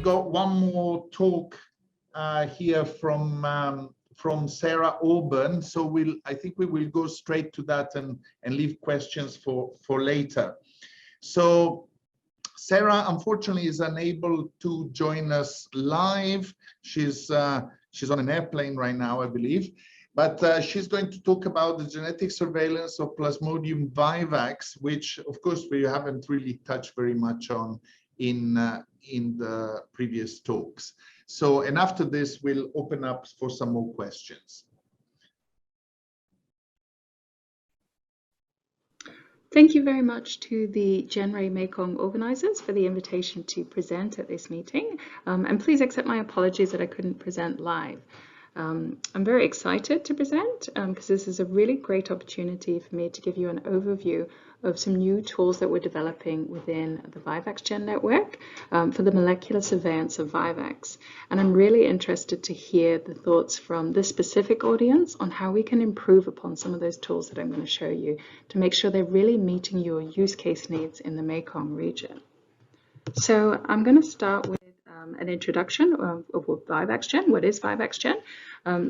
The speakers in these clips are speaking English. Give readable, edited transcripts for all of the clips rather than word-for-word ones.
got one more talk here from Sarah Auburn. So I think we will go straight to that and leave questions for later. So Sarah, unfortunately, is unable to join us live. She's on an airplane right now, I believe. But she's going to talk about the genetic surveillance of Plasmodium vivax, which, of course, we haven't really touched very much on in the previous talks. So, and after this, we'll open up for some more questions. Thank you very much to the GenRe-Mekong organizers for the invitation to present at this meeting. And please accept my apologies that I couldn't present live. I'm very excited to present because this is a really great opportunity for me to give you an overview of some new tools that we're developing within the VivaxGen network for the molecular surveillance of Vivax. And I'm really interested to hear the thoughts from this specific audience on how we can improve upon some of those tools that I'm going to show you to make sure they're really meeting your use case needs in the Mekong region. So I'm going to start with an introduction of VivaxGen. What is VivaxGen?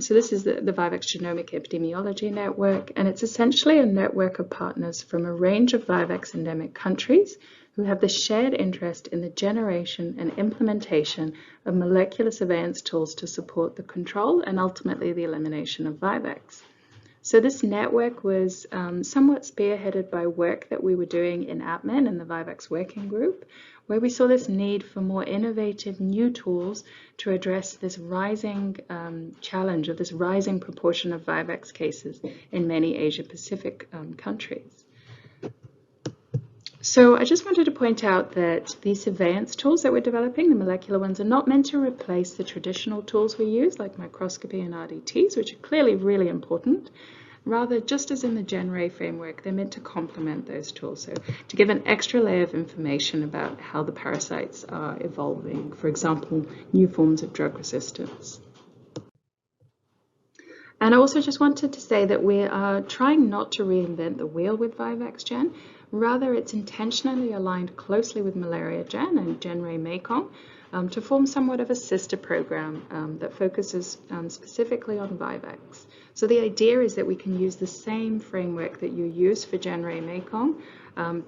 So this is the Vivax Genomic Epidemiology Network, and it's essentially a network of partners from a range of Vivax endemic countries who have the shared interest in the generation and implementation of molecular surveillance tools to support the control and ultimately the elimination of Vivax. So this network was somewhat spearheaded by work that we were doing in APMEN and the Vivax Working Group, where we saw this need for more innovative new tools to address this rising challenge of this rising proportion of Vivax cases in many Asia-Pacific countries. So I just wanted to point out that these surveillance tools that we're developing, the molecular ones, are not meant to replace the traditional tools we use, like microscopy and RDTs, which are clearly really important. Rather, just as in the GenRe framework, they're meant to complement those tools, so to give an extra layer of information about how the parasites are evolving, for example, new forms of drug resistance. And I also just wanted to say that we are trying not to reinvent the wheel with VivaxGen. Rather, it's intentionally aligned closely with Malaria Gen and GenRe-Mekong to form somewhat of a sister program that focuses specifically on Vivax. So the idea is that we can use the same framework that you use for GenRe-Mekong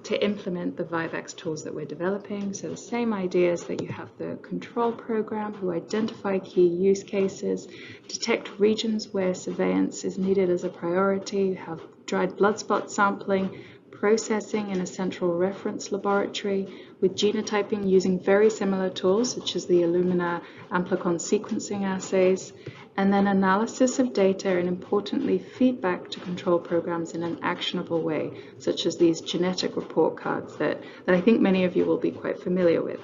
to implement the Vivax tools that we're developing. So the same ideas that you have the control program who identify key use cases, detect regions where surveillance is needed as a priority, you have dried blood spot sampling, processing in a central reference laboratory with genotyping using very similar tools such as the Illumina amplicon sequencing assays, and then analysis of data and importantly feedback to control programs in an actionable way, such as these genetic report cards that I think many of you will be quite familiar with.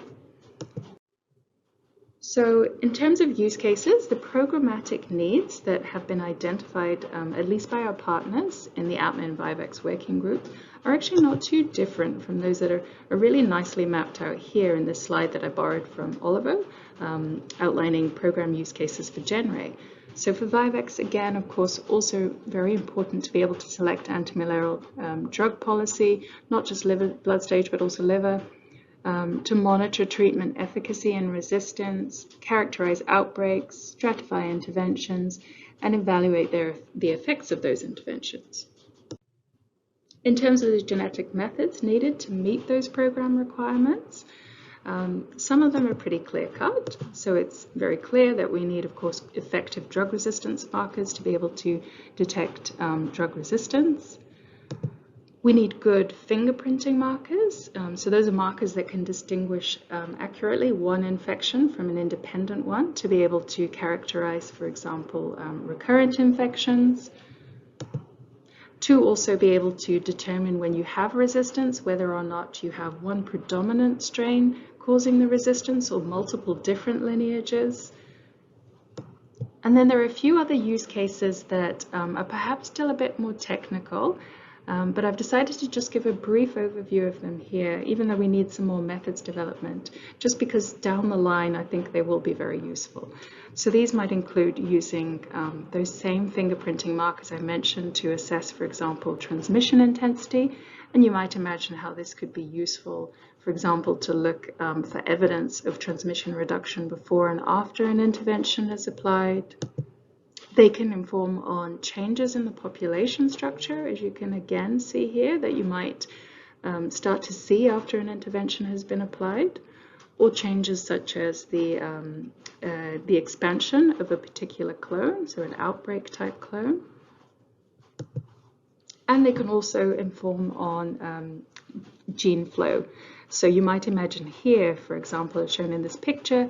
So in terms of use cases, the programmatic needs that have been identified, at least by our partners in the APMEN Vivax Working Group, are actually not too different from those that are really nicely mapped out here in this slide that I borrowed from Oliver, outlining program use cases for GenRe. So for Vivax, again, of course, also very important to be able to select antimalarial drug policy, not just liver blood stage, but also liver, to monitor treatment efficacy and resistance, characterize outbreaks, stratify interventions, and evaluate the effects of those interventions. In terms of the genetic methods needed to meet those program requirements, some of them are pretty clear-cut. So it's very clear that we need, of course, effective drug resistance markers to be able to detect drug resistance. We need good fingerprinting markers. So those are markers that can distinguish accurately one infection from an independent one to be able to characterize, for example, recurrent infections. To also be able to determine when you have resistance, whether or not you have one predominant strain causing the resistance or multiple different lineages. And then there are a few other use cases that are perhaps still a bit more technical, but I've decided to just give a brief overview of them here, even though we need some more methods development, just because down the line I think they will be very useful. So these might include using those same fingerprinting markers I mentioned to assess, for example, transmission intensity, And you might imagine how this could be useful, for example, to look for evidence of transmission reduction before and after an intervention is applied. They can inform on changes in the population structure, as you can again see here, that you might start to see after an intervention has been applied, or changes such as the expansion of a particular clone, so an outbreak type clone. And they can also inform on gene flow. So you might imagine here, for example, as shown in this picture,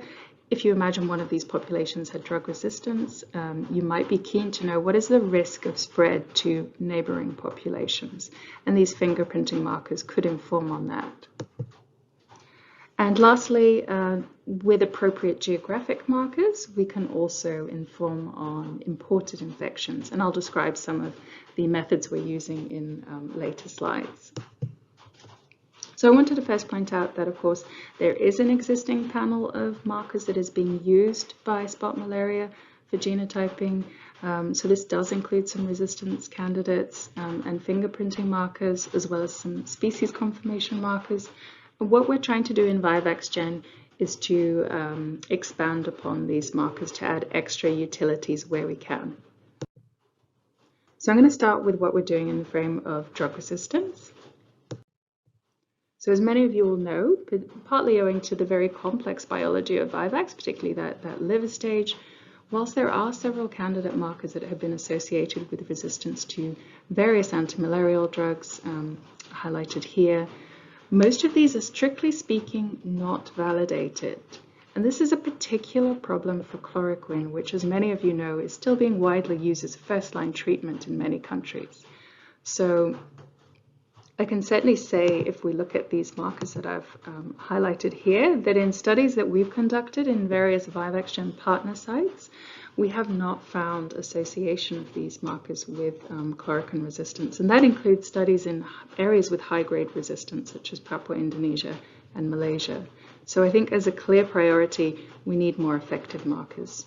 if you imagine one of these populations had drug resistance, you might be keen to know what is the risk of spread to neighboring populations. And these fingerprinting markers could inform on that. And lastly, with appropriate geographic markers, we can also inform on imported infections. And I'll describe some of the methods we're using in later slides. So I wanted to first point out that, of course, there is an existing panel of markers that is being used by spot malaria for genotyping. So this does include some resistance candidates and fingerprinting markers, as well as some species confirmation markers. And what we're trying to do in VivaxGen is to expand upon these markers to add extra utilities where we can. So I'm going to start with what we're doing in the frame of drug resistance. So as many of you will know, partly owing to the very complex biology of Vivax, particularly that liver stage, whilst there are several candidate markers that have been associated with resistance to various antimalarial drugs highlighted here, most of these are strictly speaking not validated. And this is a particular problem for chloroquine, which, as many of you know, is still being widely used as a first-line treatment in many countries. So I can certainly say, if we look at these markers that I've highlighted here, that in studies that we've conducted in various VivaxGen partner sites, we have not found association of these markers with chloroquine resistance. And that includes studies in areas with high-grade resistance, such as Papua Indonesia and Malaysia. So I think as a clear priority, we need more effective markers.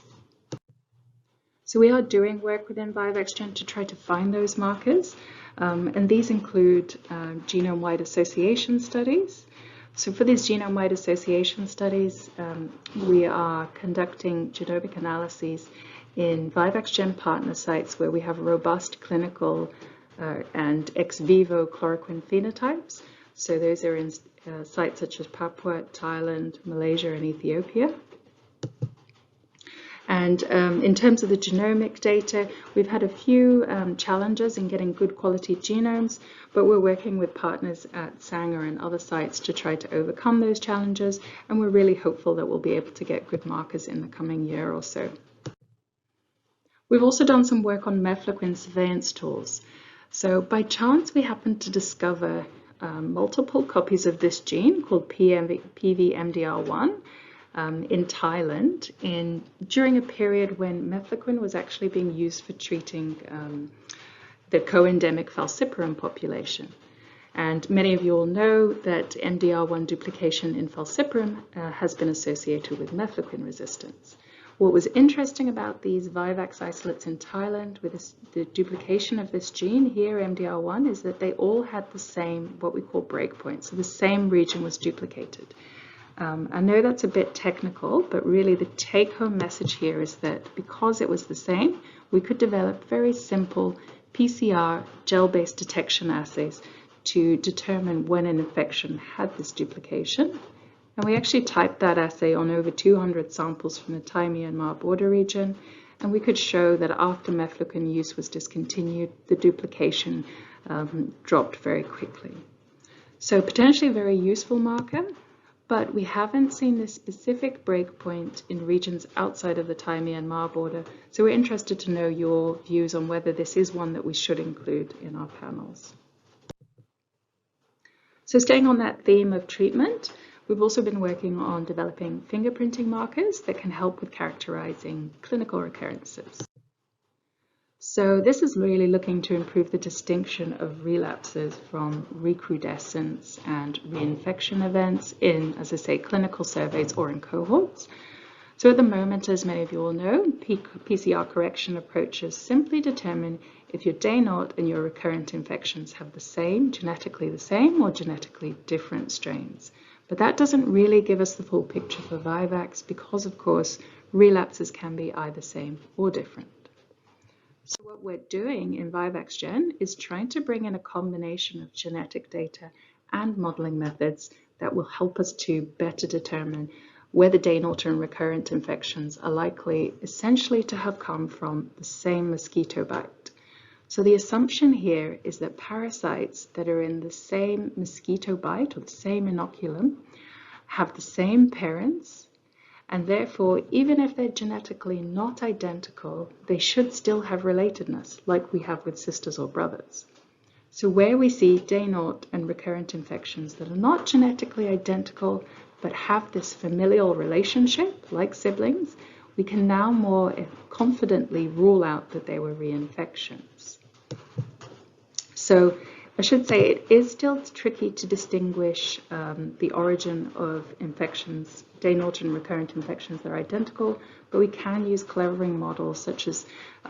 So we are doing work within VivaxGen to try to find those markers. And these include genome-wide association studies. So for these genome-wide association studies, we are conducting genomic analyses in VivaxGen partner sites where we have robust clinical and ex vivo chloroquine phenotypes. So those are in sites such as Papua, Thailand, Malaysia, and Ethiopia. And in terms of the genomic data, we've had a few challenges in getting good quality genomes, but we're working with partners at Sanger and other sites to try to overcome those challenges, and we're really hopeful that we'll be able to get good markers in the coming year or so. We've also done some work on mefloquine surveillance tools. So by chance, we happened to discover multiple copies of this gene called PVMDR1 in Thailand during a period when mefloquine was actually being used for treating the co-endemic falciparum population. And many of you will know that MDR1 duplication in falciparum has been associated with mefloquine resistance. What was interesting about these Vivax isolates in Thailand with the duplication of this gene here, MDR1, is that they all had the same, what we call breakpoints. So the same region was duplicated. I know that's a bit technical, but really the take-home message here is that because it was the same, we could develop very simple PCR gel-based detection assays to determine when an infection had this duplication. And we actually typed that assay on over 200 samples from the Thai-Myanmar border region, and we could show that after mefloquine use was discontinued, the duplication dropped very quickly. So potentially a very useful marker, but we haven't seen this specific breakpoint in regions outside of the Thai-Myanmar border. So we're interested to know your views on whether this is one that we should include in our panels. So staying on that theme of treatment, we've also been working on developing fingerprinting markers that can help with characterizing clinical recurrences. So this is really looking to improve the distinction of relapses from recrudescence and reinfection events in, as I say, clinical surveys or in cohorts. So at the moment, as many of you will know, PCR correction approaches simply determine if your day naught and your recurrent infections have the same, genetically the same, or genetically different strains. But that doesn't really give us the full picture for vivax because, of course, relapses can be either same or different. So what we're doing in VivaxGen is trying to bring in a combination of genetic data and modeling methods that will help us to better determine whether day naught and recurrent infections are likely essentially to have come from the same mosquito bite. So the assumption here is that parasites that are in the same mosquito bite or the same inoculum have the same parents, and therefore, even if they're genetically not identical, they should still have relatedness, like we have with sisters or brothers. So where we see day naught and recurrent infections that are not genetically identical, but have this familial relationship, like siblings, we can now more confidently rule out that they were reinfections. So I should say it is still tricky to distinguish the origin of infections, day naught and recurrent infections that are identical, but we can use clevering models such as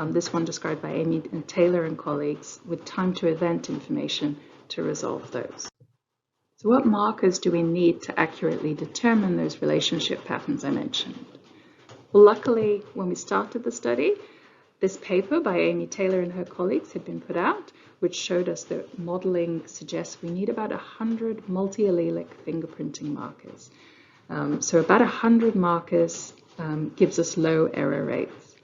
this one described by Amy and Taylor and colleagues with time to event information to resolve those. So what markers do we need to accurately determine those relationship patterns I mentioned? Well, luckily, when we started the study, this paper by Amy Taylor and her colleagues had been put out, which showed us that modeling suggests we need about 100 multi-allelic fingerprinting markers. So about 100 markers gives us low error rates.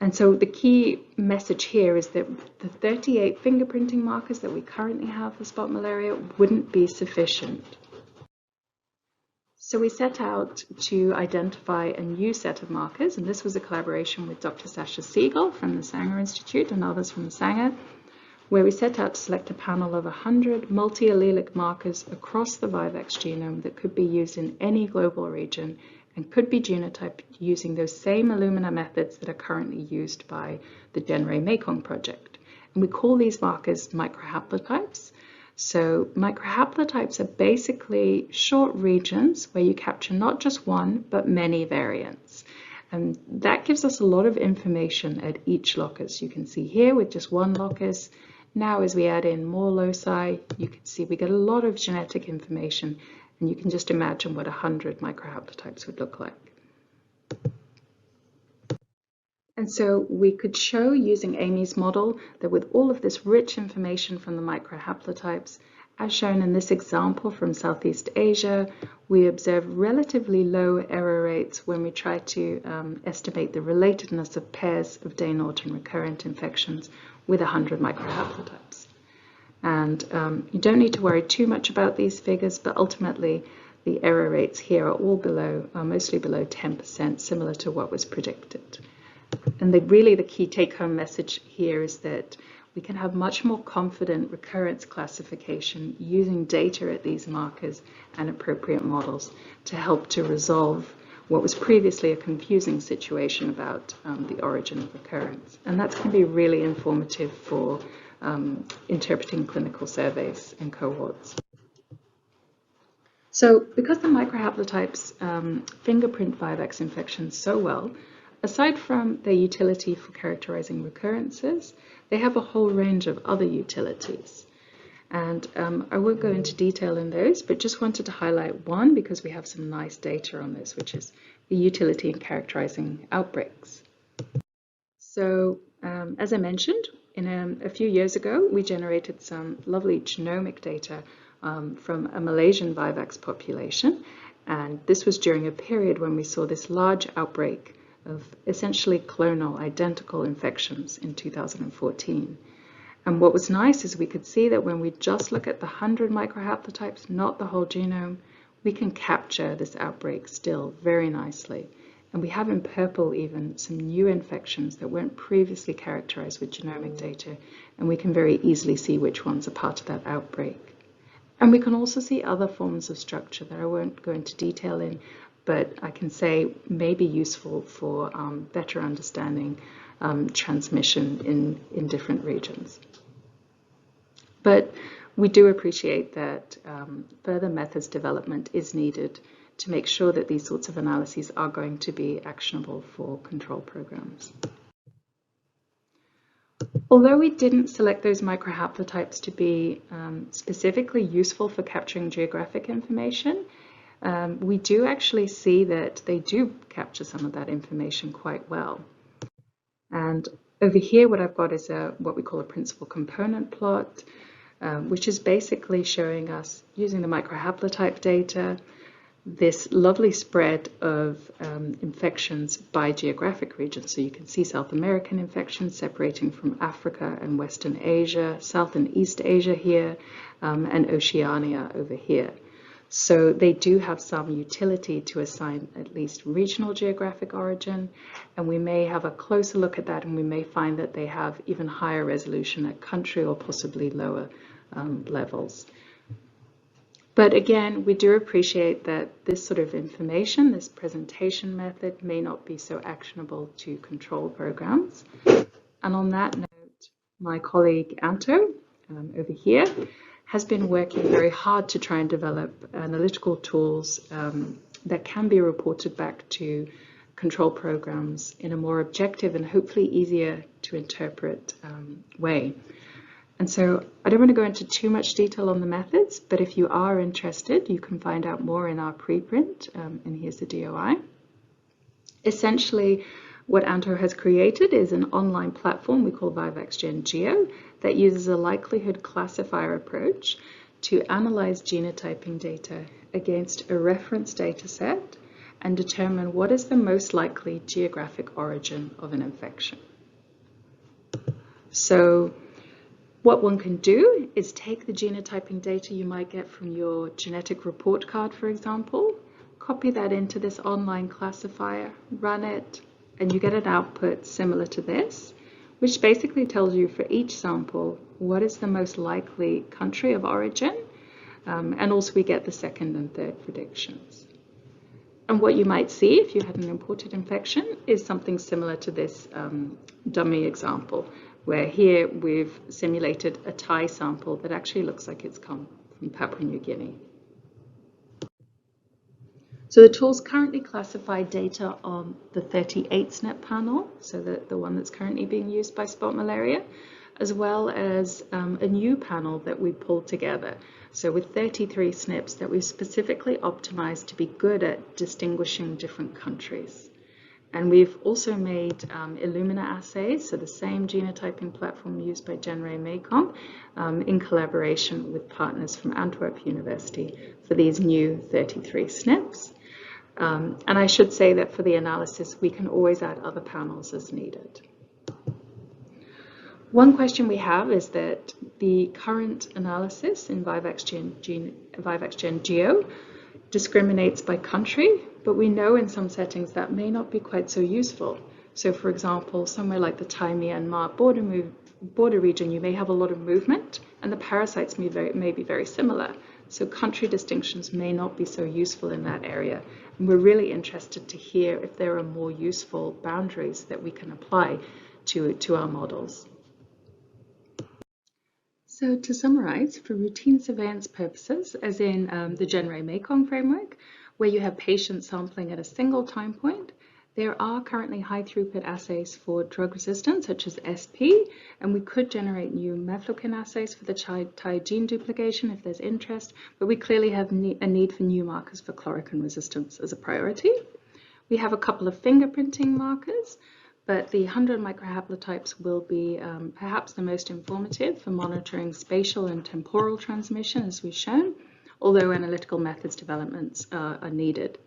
And so the key message here is that the 38 fingerprinting markers that we currently have for spot malaria wouldn't be sufficient. So we set out to identify a new set of markers, and this was a collaboration with Dr. Sasha Siegel from the Sanger Institute and others from the Sanger, where we set out to select a panel of 100 multi-allelic markers across the vivax genome that could be used in any global region and could be genotyped using those same Illumina methods that are currently used by the GenRe-Mekong project. And we call these markers microhaplotypes. So microhaplotypes are basically short regions where you capture not just one, but many variants. And that gives us a lot of information at each locus. You can see here with just one locus. Now as we add in more loci, you can see we get a lot of genetic information, and you can just imagine what 100 microhaplotypes would look like. And so we could show using Amy's model that with all of this rich information from the microhaplotypes, as shown in this example from Southeast Asia, we observe relatively low error rates when we try to estimate the relatedness of pairs of day naught and recurrent infections with 100 microhaplotypes. And you don't need to worry too much about these figures, but ultimately the error rates here are mostly below 10%, similar to what was predicted. And really the key take-home message here is that we can have much more confident recurrence classification using data at these markers and appropriate models to help to resolve what was previously a confusing situation about the origin of recurrence. And that's going to be really informative for interpreting clinical surveys and cohorts. So because the microhaplotypes fingerprint vivax infections so well, aside from their utility for characterizing recurrences, they have a whole range of other utilities. And I won't go into detail in those, but just wanted to highlight one because we have some nice data on this, which is the utility in characterizing outbreaks. So as I mentioned, a few years ago, we generated some lovely genomic data from a Malaysian vivax population. And this was during a period when we saw this large outbreak of essentially clonal identical infections in 2014. And what was nice is we could see that when we just look at the 100 microhaplotypes, not the whole genome, we can capture this outbreak still very nicely. And we have in purple even some new infections that weren't previously characterized with genomic data, and we can very easily see which ones are part of that outbreak. And we can also see other forms of structure that I won't go into detail in, but I can say may be useful for better understanding transmission in different regions. But we do appreciate that further methods development is needed to make sure that these sorts of analyses are going to be actionable for control programs. Although we didn't select those microhaplotypes to be specifically useful for capturing geographic information, we do actually see that they do capture some of that information quite well. And over here, what I've got is what we call a principal component plot, which is basically showing us, using the microhaplotype data, this lovely spread of infections by geographic region. So you can see South American infections separating from Africa and Western Asia, South and East Asia here, and Oceania over here. So they do have some utility to assign at least regional geographic origin, and we may have a closer look at that, and we may find that they have even higher resolution at country or possibly lower levels. But again, we do appreciate that this sort of information, this presentation method, may not be so actionable to control programs. And on that note, my colleague Anto, over here, has been working very hard to try and develop analytical tools that can be reported back to control programs in a more objective and hopefully easier to interpret way. And so I don't want to go into too much detail on the methods, but if you are interested, you can find out more in our preprint, and here's the DOI. Essentially, what Anto has created is an online platform we call Vivax GenGeo that uses a likelihood classifier approach to analyze genotyping data against a reference data set and determine what is the most likely geographic origin of an infection. So what one can do is take the genotyping data you might get from your genetic report card, for example, copy that into this online classifier, run it, and you get an output similar to this, which basically tells you for each sample what is the most likely country of origin, and also we get the second and third predictions. And what you might see if you had an imported infection is something similar to this dummy example, where here we've simulated a Thai sample that actually looks like it's come from Papua New Guinea. So the tools currently classify data on the 38 SNP panel, so the one that's currently being used by spot malaria, as well as a new panel that we pulled together. So with 33 SNPs that we've specifically optimized to be good at distinguishing different countries. And we've also made Illumina assays, so the same genotyping platform used by GenRe-Mekong, in collaboration with partners from Antwerp University for these new 33 SNPs. And I should say that for the analysis, we can always add other panels as needed. One question we have is that the current analysis in Vivax GenGeo discriminates by country, but we know in some settings that may not be quite so useful. So for example, somewhere like the Thai-Myanmar border region, you may have a lot of movement, and the parasites may be very similar. So country distinctions may not be so useful in that area. And we're really interested to hear if there are more useful boundaries that we can apply to our models. So to summarize, for routine surveillance purposes, as in the GenRe-Mekong framework, where you have patient sampling at a single time point, there are currently high throughput assays for drug resistance, such as SP, and we could generate new mefloquine assays for the Thai gene duplication if there's interest, but we clearly have a need for new markers for chloroquine resistance as a priority. We have a couple of fingerprinting markers, but the 100 microhaplotypes will be perhaps the most informative for monitoring spatial and temporal transmission, as we've shown, although analytical methods developments are needed.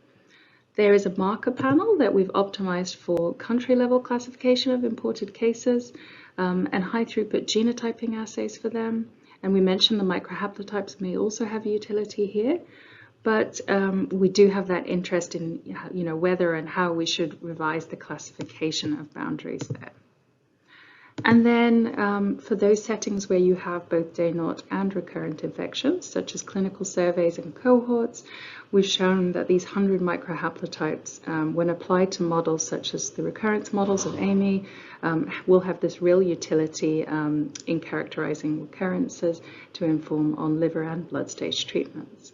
There is a marker panel that we've optimized for country-level classification of imported cases and high-throughput genotyping assays for them. And we mentioned the microhaplotypes may also have utility here, but we do have that interest in whether and how we should revise the classification of boundaries there. And then for those settings where you have both day naught and recurrent infections, such as clinical surveys and cohorts, we've shown that these 100 microhaplotypes, when applied to models such as the recurrence models of AMI, will have this real utility in characterizing recurrences to inform on liver and blood stage treatments.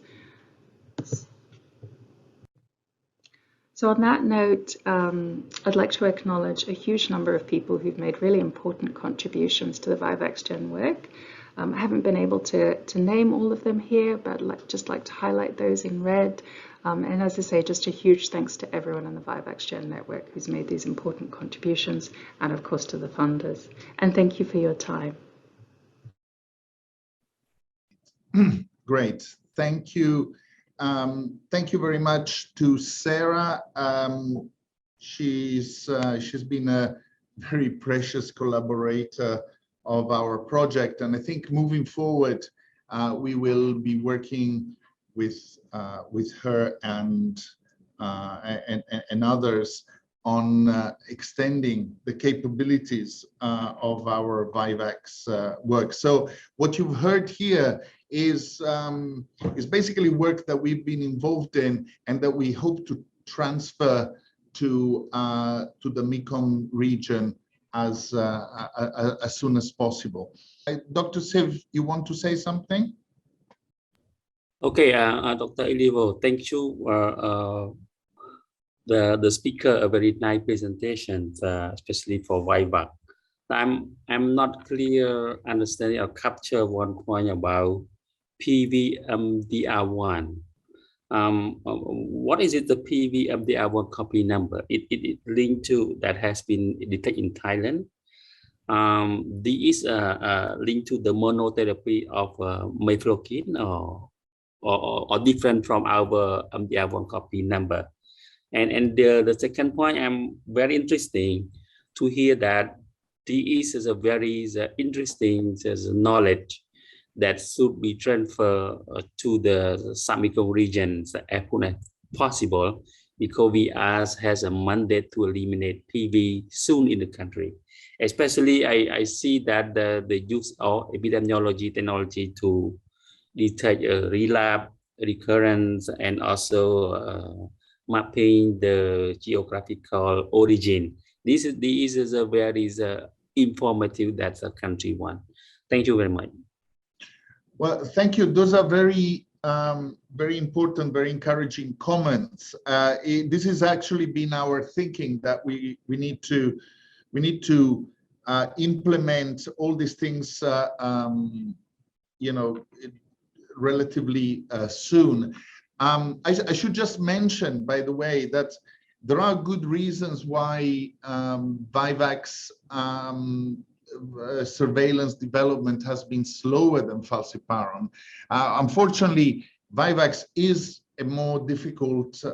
So on that note, I'd like to acknowledge a huge number of people who've made really important contributions to the Vivax Gen work. I haven't been able to name all of them here, but I'd just like to highlight those in red. And as I say, just a huge thanks to everyone in the Vivax Gen network who's made these important contributions, and of course to the funders. And thank you for your time. Great, thank you. Thank you very much to Sarah. She's been a very precious collaborator of our project, and I think moving forward, we will be working with her and others on extending the capabilities of our Vivax work. So what you've heard here is basically work that we've been involved in and that we hope to transfer to the Mekong region as soon as possible. Dr. Siv, you want to say something? Okay, Dr. Ilivo, thank you. The speaker, a very nice presentation, especially for Vivax. I'm not clear understanding or capture one point about PVMDR1. What is it, the PVMDR1 copy number? It linked to that has been detected in Thailand. This is linked to the monotherapy of mefloquine or different from our MDR1 copy number. And the second point, I'm very interesting to hear that this is a very interesting knowledge that should be transferred to the Sub-Mekong regions as soon as possible, because we has a mandate to eliminate PV soon in the country. Especially, I see that the use of epidemiology technology to detect relapse, recurrence, and also mapping the geographical origin. This is a very informative, that's a country one. Thank you very much. Well, thank you. Those are very very important, very encouraging comments. This has actually been our thinking, that we need to implement all these things, you know, relatively soon. I should just mention, by the way, that there are good reasons why Vivax surveillance development has been slower than falciparum. Unfortunately, Vivax is a more difficult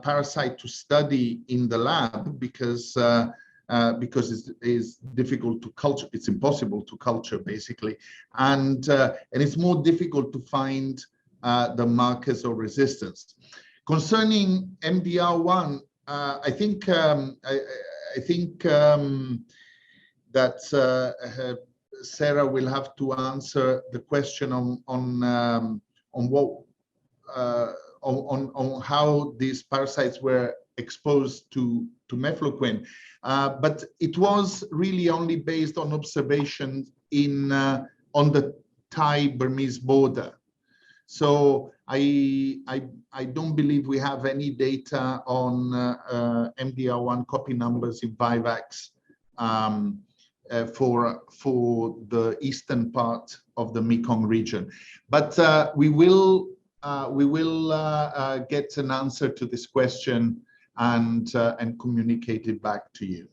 parasite to study in the lab because it is difficult to culture. It's impossible to culture, basically, and it's more difficult to find the markers of resistance. Concerning MDR1, I think that Sarah will have to answer the question on how these parasites were exposed to mefloquine, but it was really only based on observations on the Thai-Burmese border. So I don't believe we have any data on MDR1 copy numbers in Vivax for the eastern part of the Mekong region, but we will get an answer to this question and communicate it back to you.